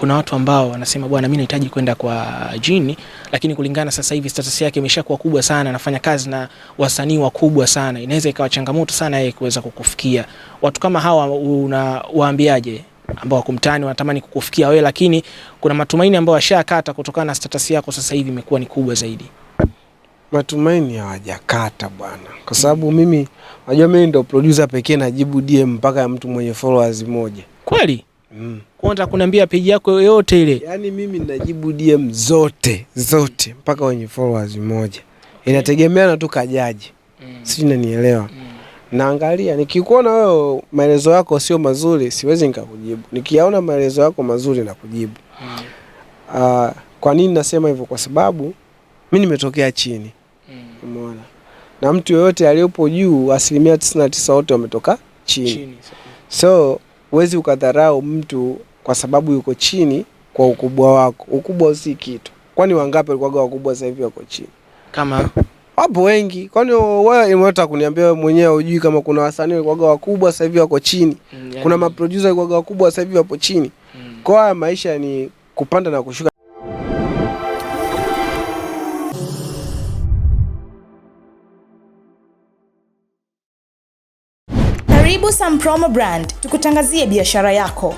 Kuna watu ambao wanasema bwana mimi nahitaji kwenda kwa Jini, lakini kulingana sasa hivi status yake imeshakuwa kubwa sana, anafanya kazi na wasanii wakubwa sana, inaweza ikawa changamoto sana yeye kuweza kukufikia. Watu kama hawa unawaambiaje ambao wako mtaani wanatamani kukufikia wewe, lakini kuna matumaini ambayo washakata kutokana na status yako sasa hivi imekuwa ni kubwa zaidi? Matumaini hawajakata bwana, kwa sababu mimi unajua mimi ndio producer pekee najibu DM mpaka ya mtu mwenye followers moja. Kweli? Kwanza kuniambia page yako yote ile. Yaani mimi najibu DM zote mpaka wenye followers moja. Inategemea na tu kajaji. Sisi unanielewa. Naangalia nikikuona wewe maelezo yako sio mazuri siwezi nikakujibu. Nikiona maelezo yako mazuri nakujibu. Kwa nini nasema hivyo? Kwa sababu mimi nimetokea chini. Umeona? Na mtu yoyote aliyopo juu 99% wote wametoka chini. So huwezi ukadharau mtu kwa sababu yuko chini kwa ukubwa wako. Ukubwa si kitu. Kwani wangapi walikuwa wakubwa sasa hivi wako chini? Kama wapo wengi. Kwani wewe unataka kuniambia wewe mwenyewe hujui kama kuna wasanii walikuwa wakubwa sasa hivi wako chini? Kuna maproducer walikuwa wakubwa sasa hivi wapo chini. Kwa maisha ni kupanda na kushuka. Karibu Sam Promo Brand, tukutangazie biashara yako.